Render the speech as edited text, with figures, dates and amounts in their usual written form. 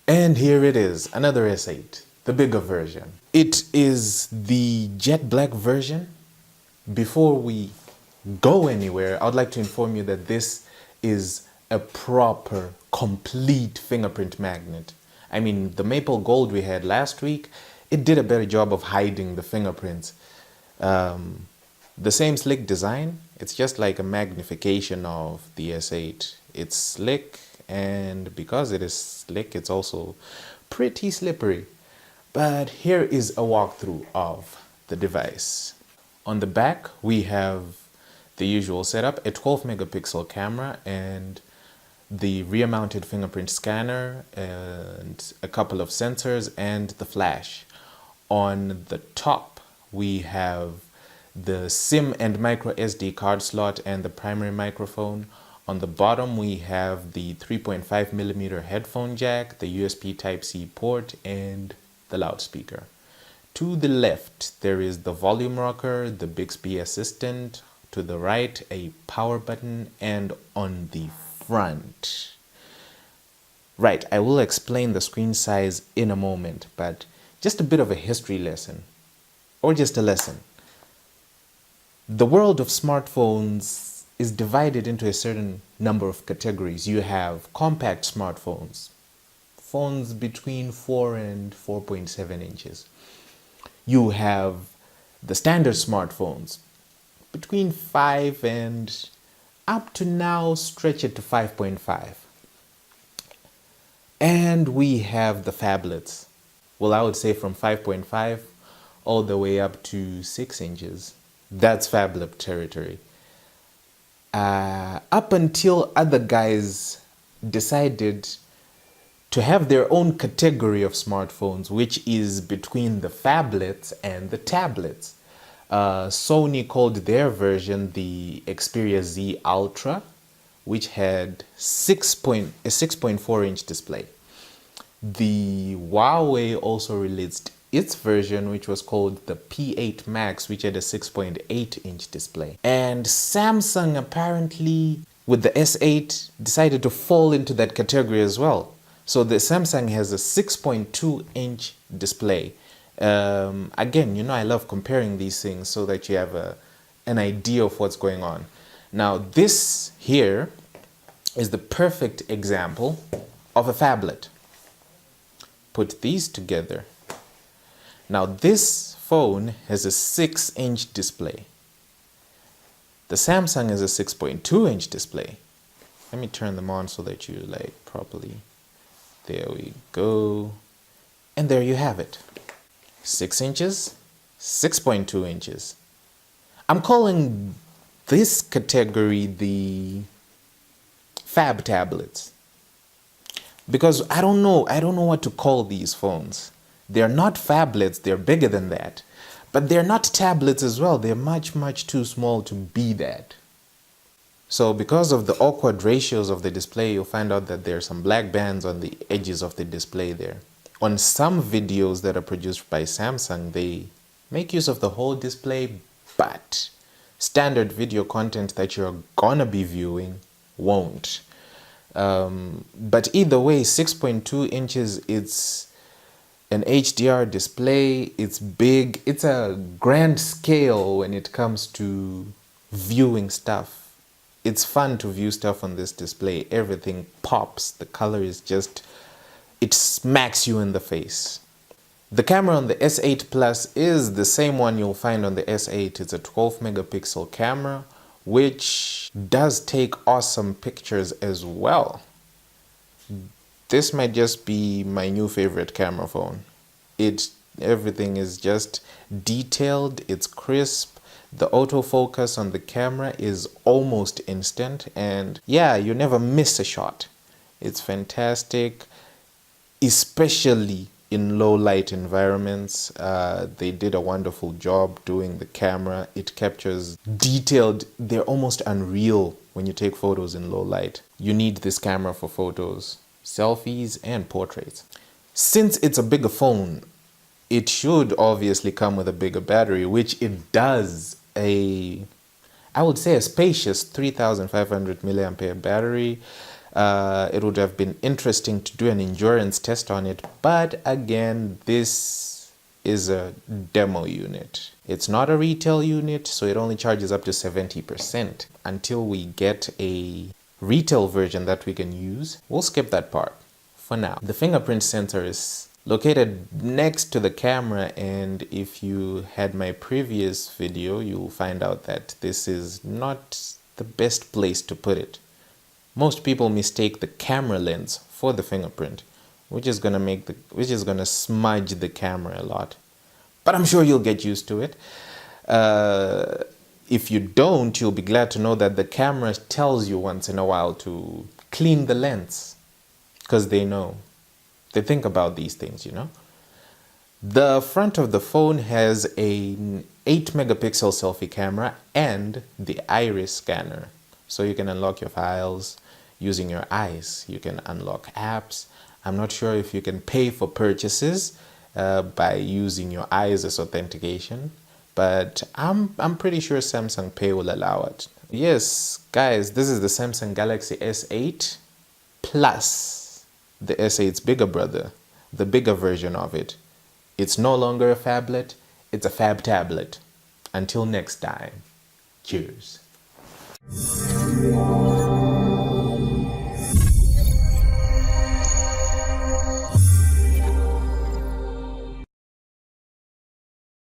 And here it is, another S8, the bigger version. It is the jet black version. Before we go anywhere, I would like to inform you that this is a proper, complete fingerprint magnet. I mean, the maple gold we had last week, it did a better job of hiding the fingerprints. The same slick design, it's just like a magnification of the S8. It's slick, and because it is slick, it's also pretty slippery. But here is a walkthrough of the device. On the back, we have the usual setup, a 12 megapixel camera and the rear mounted fingerprint scanner and a couple of sensors and the flash. On the top, we have the SIM and micro SD card slot and the primary microphone. On the bottom, we have the 3.5mm headphone jack, the USB Type-C port, and the loudspeaker. To the left, there is the volume rocker, the Bixby assistant. To the right, a power button, and on the front. Right, I will explain the screen size in a moment, but just a bit of a history lesson, or just a lesson. The world of smartphones is divided into a certain number of categories. You have compact smartphones, phones between 4 and 4.7 inches. You have the standard smartphones between 5 and up to now stretch it to 5.5. And we have the phablets. Well, I would say from 5.5 all the way up to 6 inches. That's phablet territory. Up until other guys decided to have their own category of smartphones, which is between the phablets and the tablets. Sony called their version the Xperia Z Ultra, which had a 6.4-inch display. The Huawei also released its version, which was called the P8 Max, which had a 6.8-inch display. And Samsung apparently, with the S8, decided to fall into that category as well. So the Samsung has a 6.2-inch display. Again, you know, I love comparing these things so that you have an idea of what's going on. Now, this here is the perfect example of a phablet. Put these together. Now, this phone has a 6-inch display. The Samsung has a 6.2-inch display. Let me turn them on so that you like properly. There we go. And there you have it. 6 inches, 6.2 inches. I'm calling this category the Fab tablets. Because I don't know what to call these phones. They're not phablets, they're bigger than that. But they're not tablets as well. They're much, much too small to be that. So because of the awkward ratios of the display, you'll find out that there are some black bands on the edges of the display there. On some videos that are produced by Samsung, they make use of the whole display, but standard video content that you're gonna be viewing won't. But either way, 6.2 inches, it's an HDR display, it's big, it's a grand scale when it comes to viewing stuff. It's fun to view stuff on this display. Everything pops. The color is just, it smacks you in the face. The camera on the S8 Plus is the same one you'll find on the S8. It's a 12 megapixel camera, which does take awesome pictures as well. This might just be my new favorite camera phone. Everything is just detailed, it's crisp. The autofocus on the camera is almost instant, and yeah, you never miss a shot. It's fantastic, especially in low light environments. They did a wonderful job doing the camera. It captures detailed, they're almost unreal when you take photos in low light. You need this camera for photos, selfies, and portraits. Since it's a bigger phone, it should obviously come with a bigger battery, which it does. I would say a spacious 3500 milliampere battery. It would have been interesting to do an endurance test on it, but again, this is a demo unit. It's not a retail unit, so it only charges up to 70%. Until we get a retail version that we can use, we'll skip that part for now. The fingerprint sensor is located next to the camera, and if you had my previous video, you'll find out that this is not the best place to put it. Most people mistake the camera lens for the fingerprint, which is gonna smudge the camera a lot. But I'm sure you'll get used to it. If you don't, you'll be glad to know that the camera tells you once in a while to clean the lens, because they know. They think about these things, you know. The front of the phone has an 8 megapixel selfie camera and the iris scanner. So you can unlock your files using your eyes. You can unlock apps. I'm not sure if you can pay for purchases by using your eyes as authentication, but I'm pretty sure Samsung Pay will allow it. Yes, guys, this is the Samsung Galaxy S8 Plus, the S8's bigger brother, the bigger version of it. It's no longer a phablet, it's a fab tablet. Until next time, cheers.